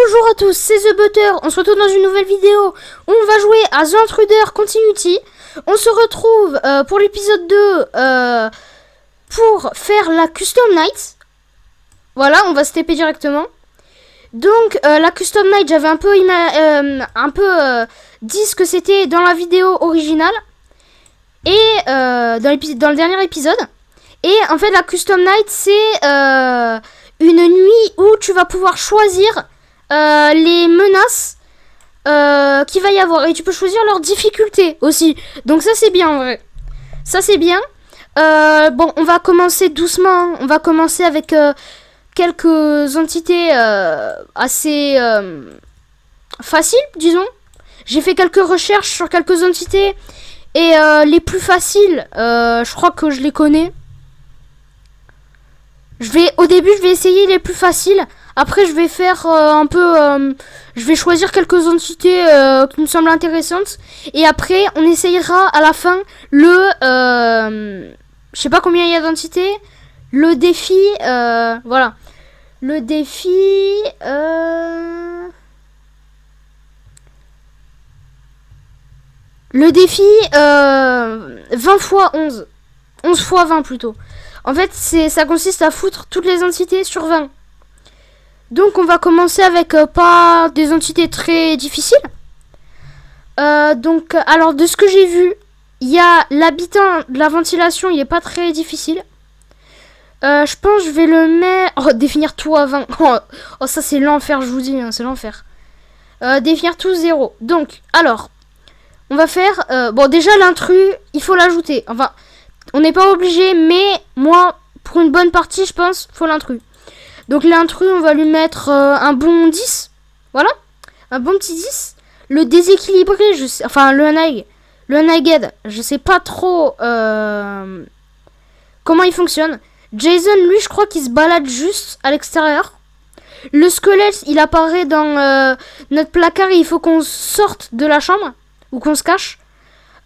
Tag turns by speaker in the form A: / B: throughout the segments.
A: Bonjour à tous, c'est The Butter, on se retrouve dans une nouvelle vidéo. On va jouer à The Intruder Continuity. On se retrouve pour l'épisode 2 pour faire la Custom Night. Voilà, on va se TP directement. Donc la Custom Night, j'avais un peu, dit ce que c'était dans la vidéo originale. Et dans le dernier épisode. Et en fait la Custom Night, c'est une nuit où tu vas pouvoir choisir les menaces qu'il va y avoir. Et tu peux choisir leur difficulté aussi. Donc ça c'est bien en vrai. Ça c'est bien. Bon, on va commencer doucement. On va commencer avec quelques entités assez faciles, disons. J'ai fait quelques recherches sur quelques entités. Et les plus faciles, je crois que je les connais. Au début, je vais essayer les plus faciles. Après, je vais faire je vais choisir quelques entités qui me semblent intéressantes. Et après, on essayera à la fin je sais pas combien il y a d'entités. Le défi, voilà. Le défi, Le défi 20 fois 11. 11 fois 20 plutôt. En fait, ça consiste à foutre toutes les entités sur 20. Donc, on va commencer avec pas des entités très difficiles. Donc, alors, de ce que j'ai vu, il y a l'habitant de la ventilation, il est pas très difficile. Je pense que je vais le mettre... Oh, définir tout à 20. Oh, ça, c'est l'enfer, je vous dis, hein, c'est l'enfer. Définir tout 0. Donc, alors... On va faire... bon, déjà, l'intrus, il faut l'ajouter. Enfin, on n'est pas obligé, mais moi, pour une bonne partie, je pense, faut l'intrus. Donc, l'intrus, on va lui mettre un bon 10. Voilà. Un bon petit 10. Le déséquilibré, je sais... Enfin, le unaged, je sais pas trop comment il fonctionne. Jason, lui, je crois qu'il se balade juste à l'extérieur. Le squelette, il apparaît dans notre placard et il faut qu'on sorte de la chambre. Ou qu'on se cache.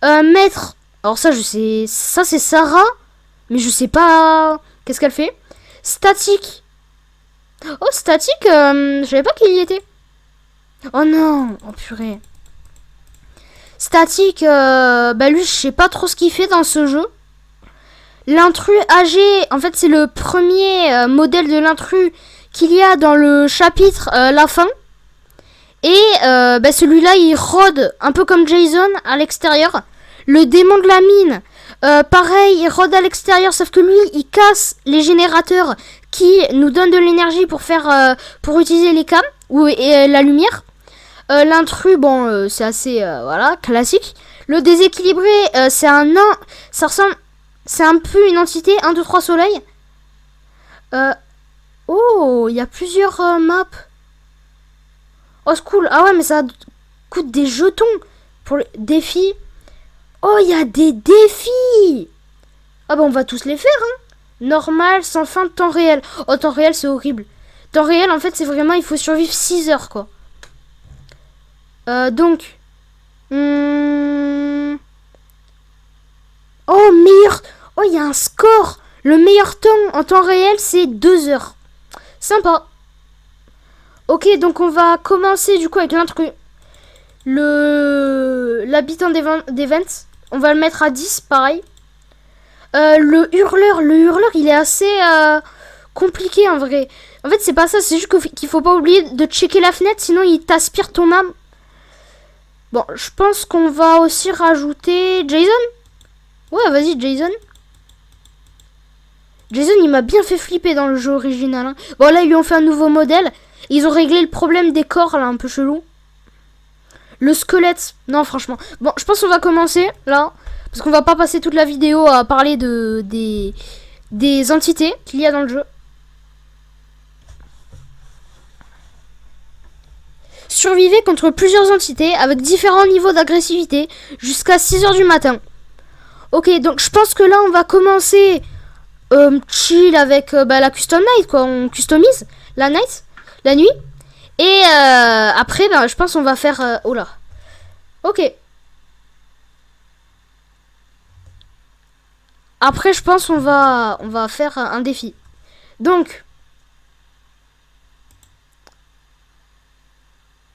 A: Maître. Alors ça je sais. Ça c'est Sarah. Mais je sais pas. Qu'est-ce qu'elle fait. Statique. Oh statique. Je savais pas qu'il y était. Oh non. Oh purée. Statique. Bah lui je sais pas trop ce qu'il fait dans ce jeu. L'intrus âgé. En fait c'est le premier modèle de l'intrus qu'il y a dans le chapitre La fin. Et bah celui-là, il rôde un peu comme Jason à l'extérieur. Le démon de la mine, pareil, il rôde à l'extérieur, sauf que lui, il casse les générateurs qui nous donnent de l'énergie pour pour utiliser les cams et la lumière. L'intrus, bon, c'est assez, voilà, classique. Le déséquilibré, c'est ça ressemble, c'est un peu une entité, 1, 2, 3 soleil. Oh, il y a plusieurs maps. Oh, c'est cool. Ah ouais, mais ça coûte des jetons pour les défis. Oh, il y a des défis. Ah bah, on va tous les faire, hein. Normal, sans fin de temps réel. Oh, temps réel, c'est horrible. Temps réel, en fait, c'est vraiment, il faut survivre 6 heures, quoi. Donc. Oh, meilleur. Oh, il y a un score. Le meilleur temps en temps réel, c'est 2 heures. Sympa. Ok, donc on va commencer du coup avec l'intrus. L'habitant des vents, on va le mettre à 10, pareil. Le hurleur, il est assez compliqué en vrai. En fait, c'est pas ça, c'est juste qu'il faut pas oublier de checker la fenêtre, sinon il t'aspire ton âme. Bon, je pense qu'on va aussi rajouter Jason. Ouais, vas-y, Jason. Jason, il m'a bien fait flipper dans le jeu original. Hein. Bon, là, ils lui ont fait un nouveau modèle. Ils ont réglé le problème des corps, là, un peu chelou. Le squelette. Non, franchement. Bon, je pense qu'on va commencer, là. Parce qu'on va pas passer toute la vidéo à parler des entités qu'il y a dans le jeu. Survivez contre plusieurs entités avec différents niveaux d'agressivité jusqu'à 6 heures du matin. Ok, donc je pense que là, on va commencer chill avec la custom night, quoi. On customise la night. La nuit. Et après, je pense qu'on va faire... oh là. Ok. Après, je pense qu'on va faire un défi. Donc,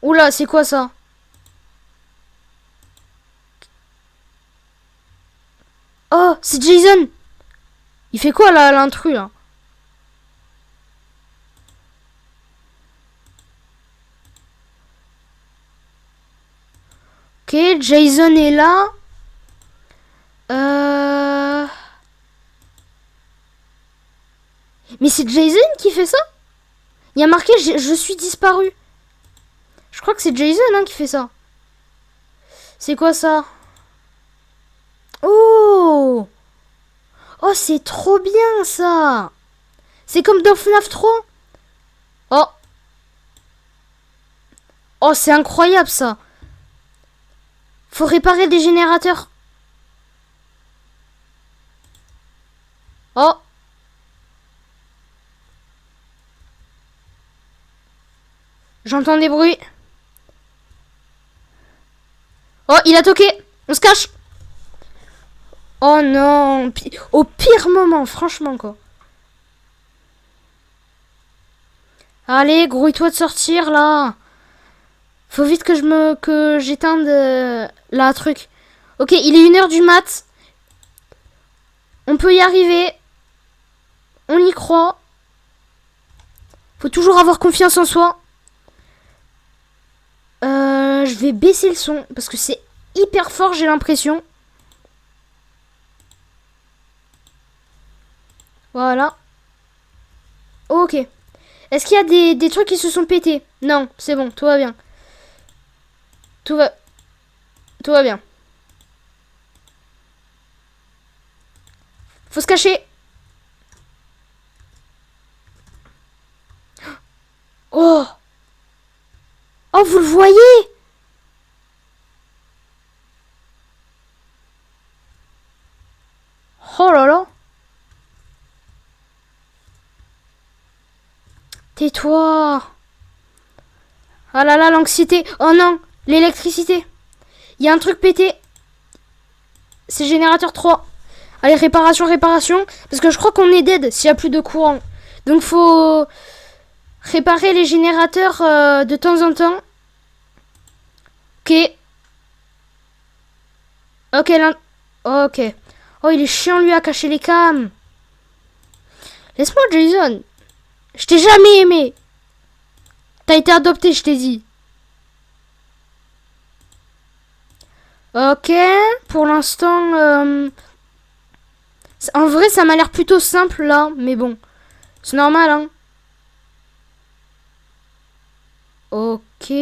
A: Oula, c'est quoi ça? Oh, c'est Jason. Il fait quoi là, l'intrus là? Ok, Jason est là. Mais c'est Jason qui fait ça? Il y a marqué je suis disparu. Je crois que c'est Jason hein, qui fait ça. C'est quoi ça? Oh! Oh, c'est trop bien ça! C'est comme dans FNAF 3. Oh! Oh, c'est incroyable ça! Faut réparer des générateurs. Oh! J'entends des bruits. Oh, il a toqué. On se cache. Oh non. Au pire moment, franchement, quoi. Allez, grouille-toi de sortir, là. Faut vite que j'éteinde la truc. Ok, il est 1h du mat. On peut y arriver. On y croit. Faut toujours avoir confiance en soi. Je vais baisser le son parce que c'est hyper fort, j'ai l'impression. Voilà. Ok. Est-ce qu'il y a des trucs qui se sont pétés? Non, c'est bon, tout va bien. Tout va bien. Faut se cacher. Oh! Oh, vous le voyez? Oh là là. Tais-toi. Ah là là, l'anxiété. Oh non, l'électricité. Il y a un truc pété. C'est générateur 3. Allez, réparation. Parce que je crois qu'on est dead s'il n'y a plus de courant. Donc faut réparer les générateurs de temps en temps. Ok. Ok, là. Ok. Oh, il est chiant lui à cacher les cams. Laisse-moi Jason. Je t'ai jamais aimé. T'as été adopté, je t'ai dit. Ok. Pour l'instant... En vrai, ça m'a l'air plutôt simple là. Mais bon. C'est normal, hein. Ok.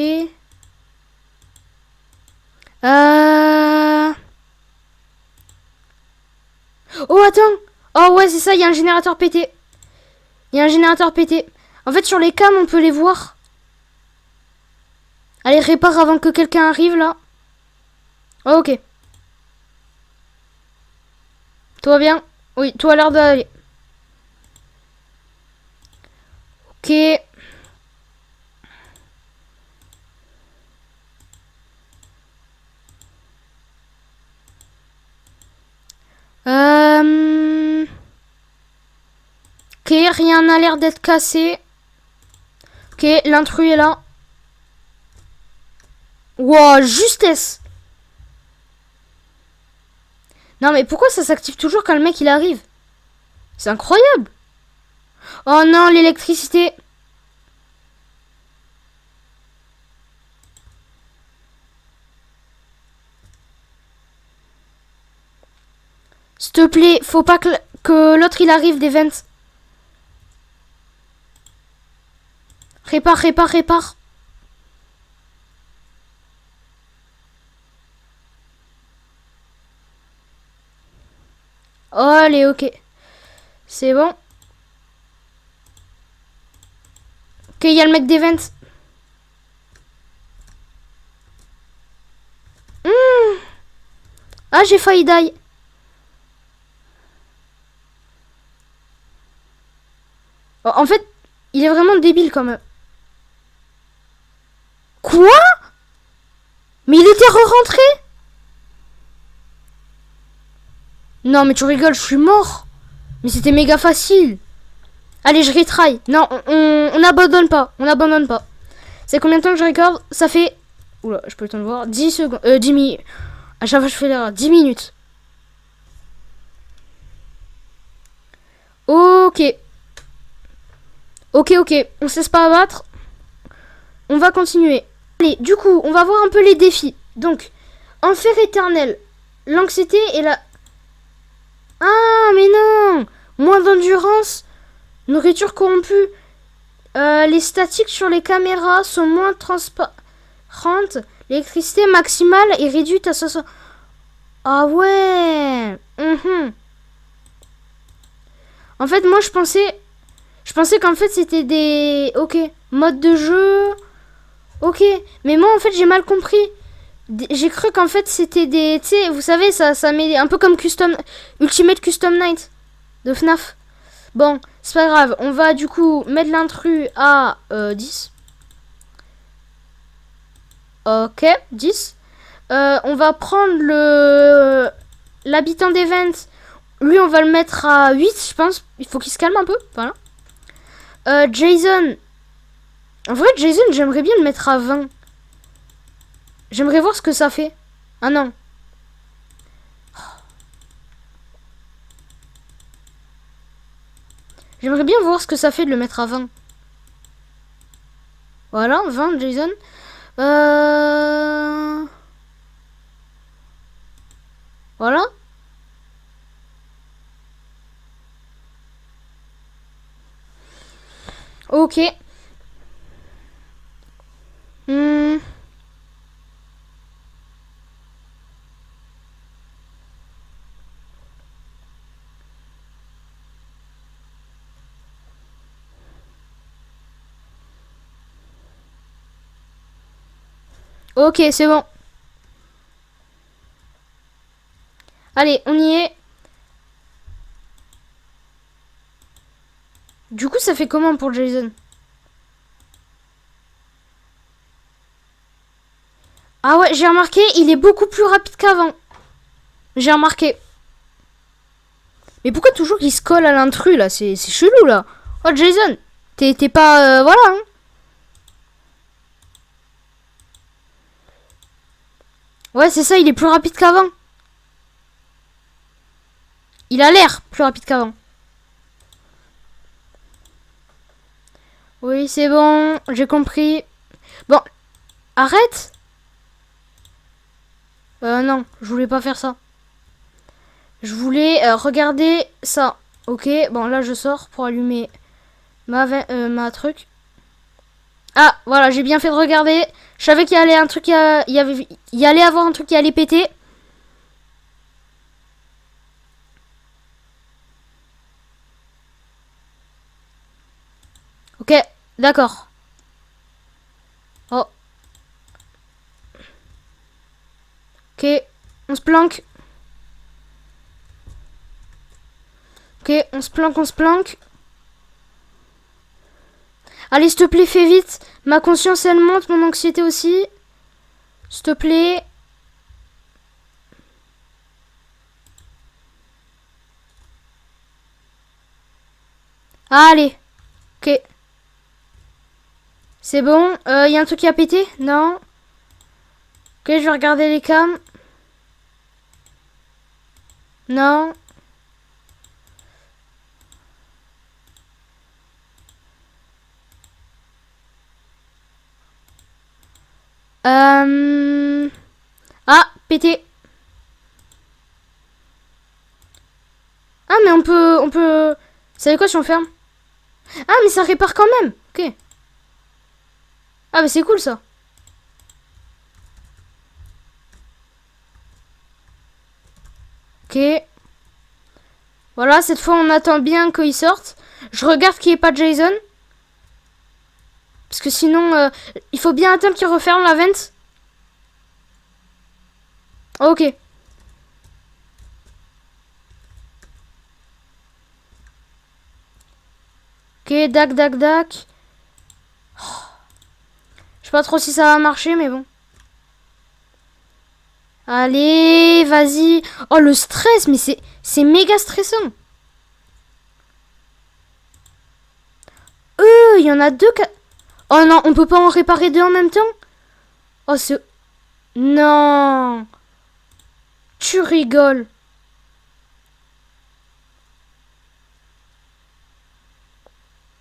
A: Oh, attends. Oh, ouais, c'est ça, il y a un générateur pété. En fait, sur les cams, on peut les voir. Allez, répare avant que quelqu'un arrive, là. Oh, ok. Tout va bien? Oui, tout a l'air d'aller. Ok. Ok, rien n'a l'air d'être cassé. Ok, l'intrus est là. Wow, justesse. Non mais pourquoi ça s'active toujours quand le mec il arrive? C'est incroyable. Oh non, l'électricité. S'il te plaît, faut pas que l'autre il arrive des vents. Répare. Oh, allez, ok. C'est bon. Ok, il y a le mec des vents. Ah, j'ai failli die. Oh, en fait, il est vraiment débile quand même. Quoi? Mais il était re-rentré? Non, mais tu rigoles, je suis mort. Mais c'était méga facile. Allez, je retry. Non, on n'abandonne pas. C'est combien de temps que je record? Ça fait... Oula, je peux le temps de voir. 10 secondes. 10 minutes. À chaque fois, je fais l'erreur. 10 minutes. Ok. Ok. On se laisse pas abattre. On va continuer. Allez, du coup, on va voir un peu les défis. Donc, enfer éternel. L'anxiété et la... Ah, mais non! Moins d'endurance. Nourriture corrompue. Les statiques sur les caméras sont moins transparentes. L'électricité maximale est réduite à 60. Ah ouais. En fait, moi, je pensais qu'en fait, c'était des... Ok. Mode de jeu. Ok. Mais moi, en fait, j'ai mal compris. J'ai cru qu'en fait, c'était des... Tu sais, vous savez, ça met un peu comme Ultimate Custom Night de FNAF. Bon, c'est pas grave. On va, du coup, mettre l'intrus à 10. Ok, 10. On va prendre l'habitant d'Event. Lui, on va le mettre à 8, je pense. Il faut qu'il se calme un peu. Voilà. Jason. En vrai, Jason, j'aimerais bien le mettre à 20. J'aimerais voir ce que ça fait. Ah non. J'aimerais bien voir ce que ça fait de le mettre à 20. Voilà, 20, Jason. Voilà. Ok. Ok, c'est bon. Allez, on y est. Du coup, ça fait comment pour Jason? Ah ouais, j'ai remarqué, il est beaucoup plus rapide qu'avant. J'ai remarqué. Mais pourquoi toujours il se colle à l'intrus là? C'est chelou là. Oh Jason, t'es pas... voilà hein. Ouais c'est ça, il est plus rapide qu'avant. Il a l'air plus rapide qu'avant. Oui c'est bon, j'ai compris. Bon, arrête. Non, je voulais pas faire ça. Je voulais regarder ça. Ok, bon là je sors pour allumer ma truc. Ah, voilà, j'ai bien fait de regarder. Je savais qu'il y allait il allait avoir un truc qui allait péter. Ok, d'accord. Oh. Ok, on se planque. Ok, on se planque. Allez, s'il te plaît, fais vite. Ma conscience, elle monte, mon anxiété aussi. S'il te plaît. Allez. Ok. C'est bon. Y a un truc qui a pété? Non. Ok, je vais regarder les cams. Non. Ah, pété. Ah, mais on peut... Vous savez quoi si on ferme? Ah, mais ça répare quand même. Ok. Ah, mais c'est cool ça. Ok. Voilà, cette fois on attend bien qu'il sorte. Je regarde qu'il n'y ait pas Jason. Parce que sinon, il faut bien attendre qu'il referme la vente. Ok. Ok, dac. Oh. Je sais pas trop si ça va marcher, mais bon. Allez, vas-y. Oh, le stress, mais c'est méga stressant. Il y en a deux... Oh non, on peut pas en réparer deux en même temps? Oh, c'est... Non. Tu rigoles.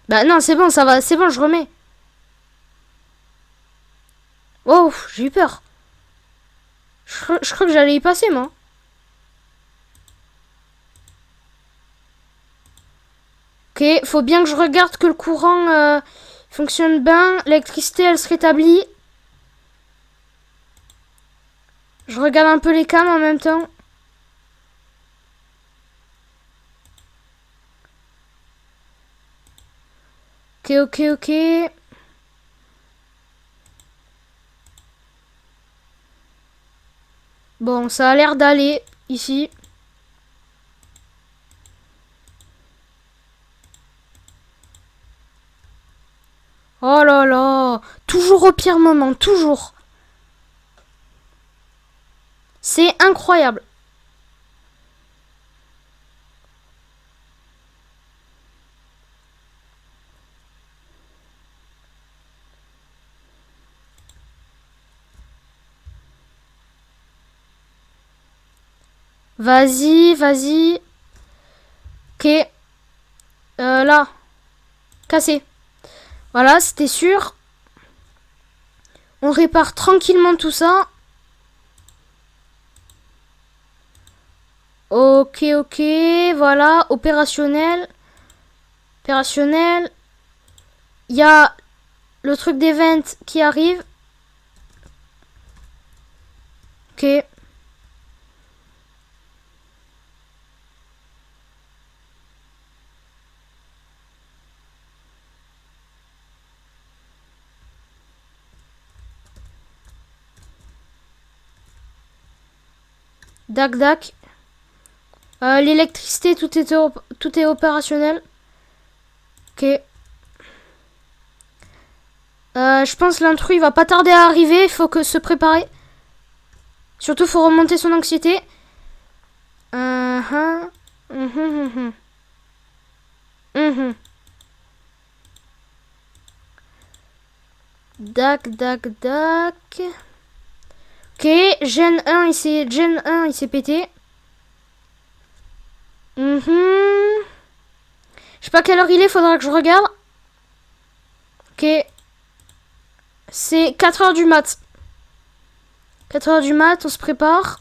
A: Bah non, c'est bon, ça va. C'est bon, je remets. Oh, j'ai eu peur. Je crois que j'allais y passer, moi. Ok, faut bien que je regarde que le courant fonctionne bien. L'électricité, elle se rétablit. Je regarde un peu les cams en même temps. Ok, ok, ok. Bon, ça a l'air d'aller ici. Oh là là. Toujours au pire moment, toujours. C'est incroyable. Vas-y, vas-y. Ok. Là. Cassé. Voilà, c'était sûr. On répare tranquillement tout ça. Ok, ok. Voilà, opérationnel. Opérationnel. Il y a le truc d'event qui arrive. Ok. Dac, dac. L'électricité, tout est opérationnel. Ok. Je pense l'intrus il va pas tarder à arriver. Il faut que se préparer. Surtout, faut remonter son anxiété. Uh-huh. Mhm, mhm. Dac, dac, dac. Ok, Gen 1 il s'est pété. Je sais pas quelle heure il est, faudra que je regarde. Ok. C'est 4 heures du mat. 4 heures du mat, on se prépare.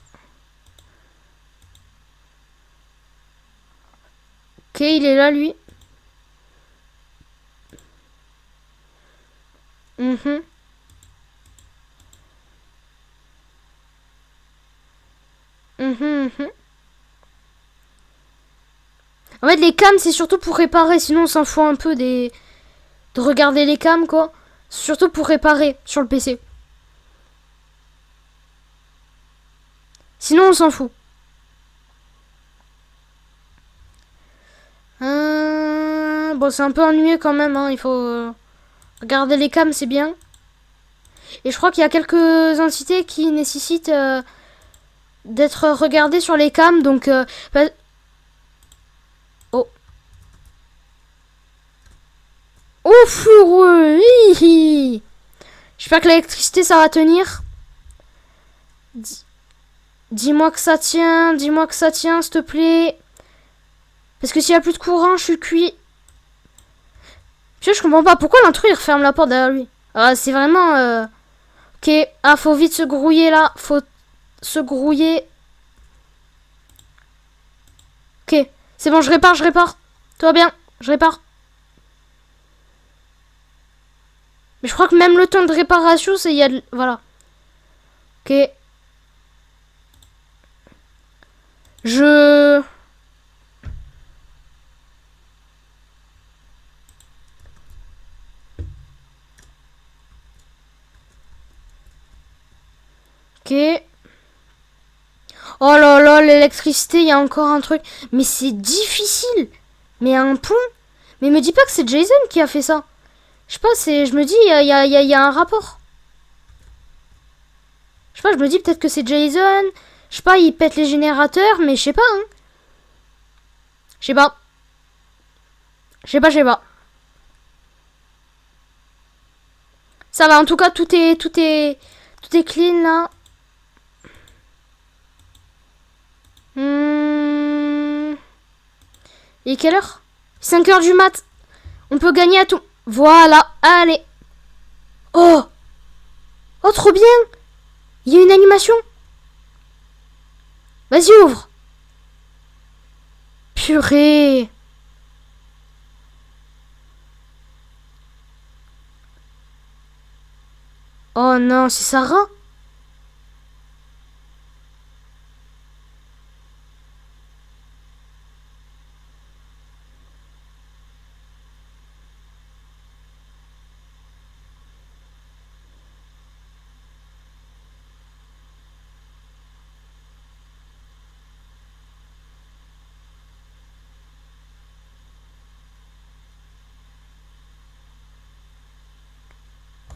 A: Ok, il est là, lui. Mhm. Mhm, mhm. En fait, les cams, c'est surtout pour réparer. Sinon, on s'en fout un peu de regarder les cams, quoi. Surtout pour réparer sur le PC. Sinon, on s'en fout. Bon, c'est un peu ennuyeux quand même. Hein. Il faut regarder les cams, c'est bien. Et je crois qu'il y a quelques entités qui nécessitent d'être regardées sur les cams. Donc, oh. Oh, fureux. J'espère que l'électricité, ça va tenir. Dis-moi que ça tient. Dis-moi que ça tient, s'il te plaît. Parce que s'il n'y a plus de courant, je suis cuit. Je comprends pas. Pourquoi l'intrus, il referme la porte derrière lui? Ah, c'est vraiment... Ok. Ah, faut vite se grouiller, là. Faut se grouiller. Ok. C'est bon, je répare, je répare. Tout va bien. Je répare. Mais je crois que même le temps de réparation, c'est... Voilà. Ok. Je... Ok. Oh là là, l'électricité, il y a encore un truc. Mais c'est difficile. Mais à un point. Mais me dis pas que c'est Jason qui a fait ça. Je sais pas, je me dis, il y a un rapport. Je sais pas, je me dis peut-être que c'est Jason. Je sais pas, il pète les générateurs, mais je sais pas, hein. Je sais pas. Je sais pas. Ça va, en tout cas, tout est clean, là. Et quelle heure? 5 heures du mat. On peut gagner à tout. Voilà, allez. Oh! Oh, trop bien! Il y a une animation. Vas-y, ouvre. Purée. Oh non, c'est Sarah?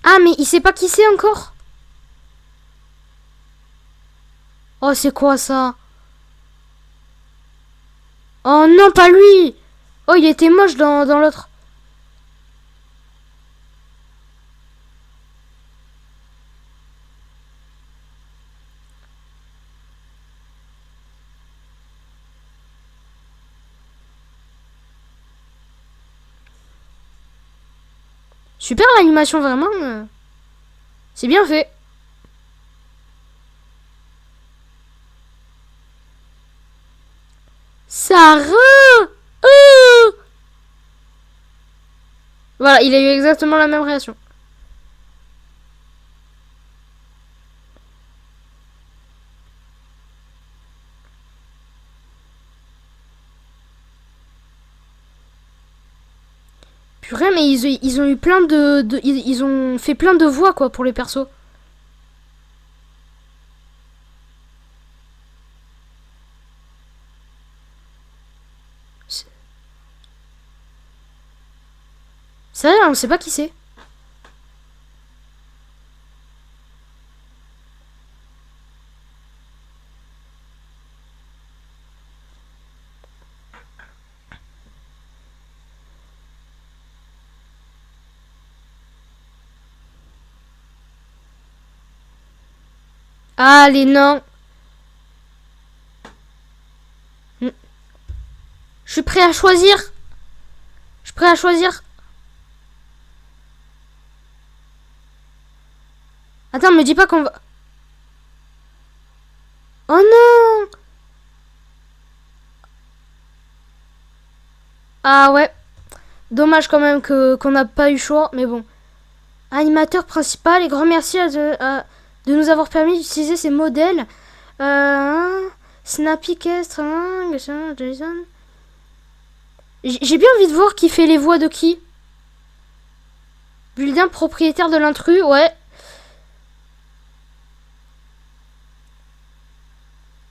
A: Ah, mais il sait pas qui c'est encore? Oh, c'est quoi ça? Oh non, pas lui! Oh, il était moche dans l'autre. Super l'animation, vraiment. C'est bien fait. Sarah! Oh, voilà, il a eu exactement la même réaction. Purée, mais ils ont eu plein ils ont fait plein de voix, quoi, pour les persos. Ça, on sait pas qui c'est. Allez, non. Je suis prêt à choisir. Je suis prêt à choisir. Attends, me dis pas qu'on va... Oh non! Ah ouais. Dommage quand même qu'on n'a pas eu choix, mais bon. Animateur principal, et grand merci de nous avoir permis d'utiliser ces modèles. Snappy Kestre, Jason. J'ai bien envie de voir qui fait les voix de qui. Bulldin, propriétaire de l'intrus, ouais.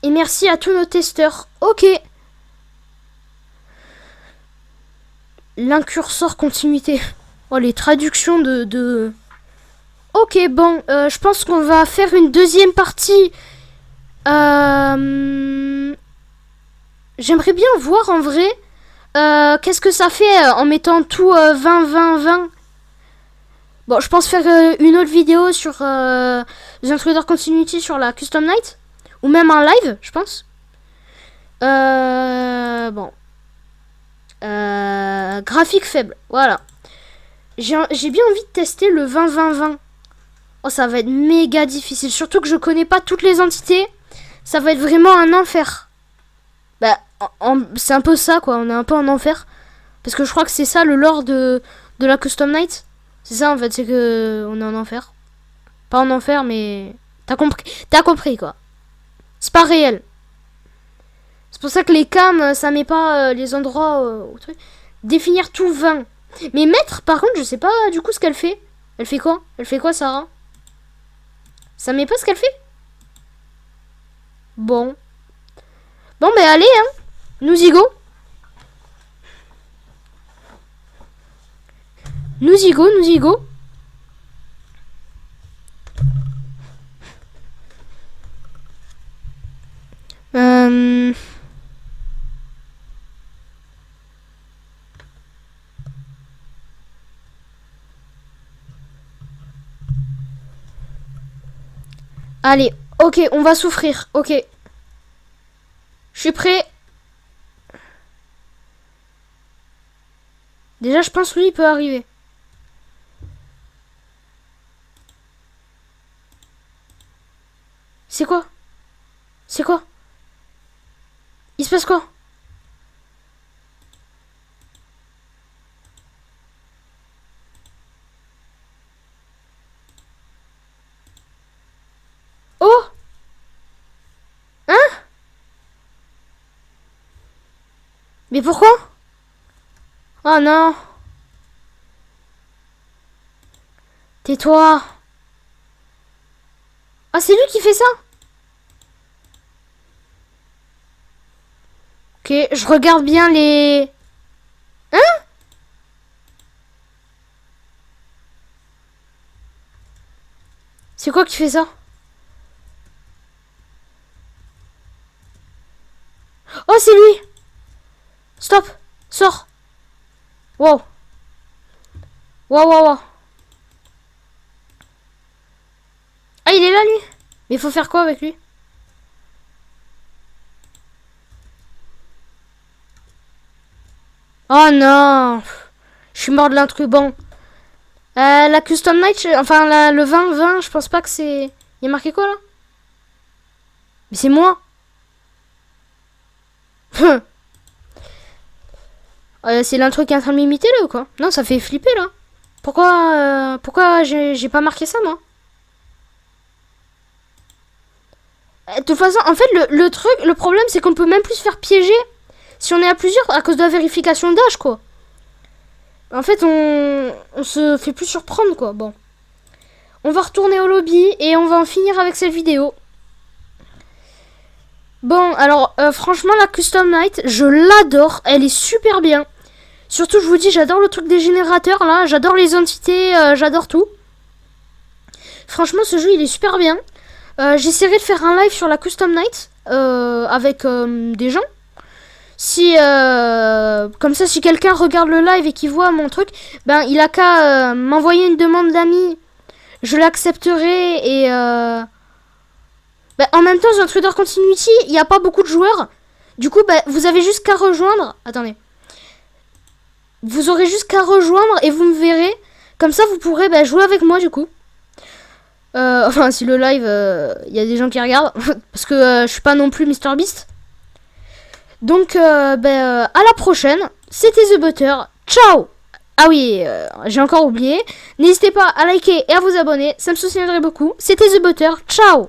A: Et merci à tous nos testeurs. Ok. L'incursor continuité. Oh, les traductions de... Ok, bon, je pense qu'on va faire une deuxième partie. J'aimerais bien voir en vrai qu'est-ce que ça fait en mettant tout 20-20-20. Bon, je pense faire une autre vidéo sur The Intruder Continuity sur la Custom Night. Ou même un live, je pense. Bon. Graphique faible, voilà. J'ai bien envie de tester le 20-20-20. Oh, ça va être méga difficile. Surtout que je connais pas toutes les entités. Ça va être vraiment un enfer. Bah, c'est un peu ça, quoi. On est un peu en enfer. Parce que je crois que c'est ça le lore de la Custom Night. C'est ça, en fait. C'est que on est en enfer. Pas en enfer, mais... T'as compris, quoi. C'est pas réel. C'est pour ça que les cams, ça met pas les endroits au truc. Définir tout 20. Mais mettre, par contre, je sais pas du coup ce qu'elle fait. Elle fait quoi? Elle fait quoi, Sarah? Ça met pas ce qu'elle fait? Bon. Bon, ben allez, hein. Nous y go. Nous y go, nous y go. Allez, ok, on va souffrir. Ok. Je suis prêt. Déjà, je pense que lui, il peut arriver. C'est quoi? C'est quoi? Il se passe quoi? Oh! Hein? Mais pourquoi? Oh non! Tais-toi! Ah, c'est lui qui fait ça? Ok, je regarde bien les... Hein? C'est quoi qui fait ça? Oh, c'est lui! Stop! Sors! Wow! Wow, wow, wow! Ah, il est là, lui! Mais il faut faire quoi avec lui? Oh non! Je suis mort de l'intrus. Bon. La Custom Night, enfin le 20-20, je pense pas que c'est... Il y a marqué quoi là? Mais c'est moi. C'est l'intro qui est en train de m'imiter là ou quoi? Non, ça fait flipper là. Pourquoi j'ai pas marqué ça moi? De toute façon, en fait, le problème c'est qu'on peut même plus se faire piéger si on est à plusieurs à cause de la vérification d'âge quoi. En fait, on se fait plus surprendre quoi. Bon. On va retourner au lobby et on va en finir avec cette vidéo. Bon, alors, franchement, la Custom Night, je l'adore. Elle est super bien. Surtout, je vous dis, j'adore le truc des générateurs, là. J'adore les entités, j'adore tout. Franchement, ce jeu, il est super bien. J'essaierai de faire un live sur la Custom Night avec des gens. Si, comme ça, si quelqu'un regarde le live et qu'il voit mon truc, ben, il a qu'à m'envoyer une demande d'amis. Je l'accepterai et... en même temps, sur Intruder Continuity, il n'y a pas beaucoup de joueurs. Du coup, vous avez juste qu'à rejoindre. Attendez. Vous aurez juste qu'à rejoindre et vous me verrez. Comme ça, vous pourrez jouer avec moi, du coup. Enfin, si le live, il y a des gens qui regardent. Parce que je suis pas non plus MrBeast. Donc, à la prochaine. C'était The Butter. Ciao! Ah oui, j'ai encore oublié. N'hésitez pas à liker et à vous abonner. Ça me soutiendrait beaucoup. C'était The Butter. Ciao!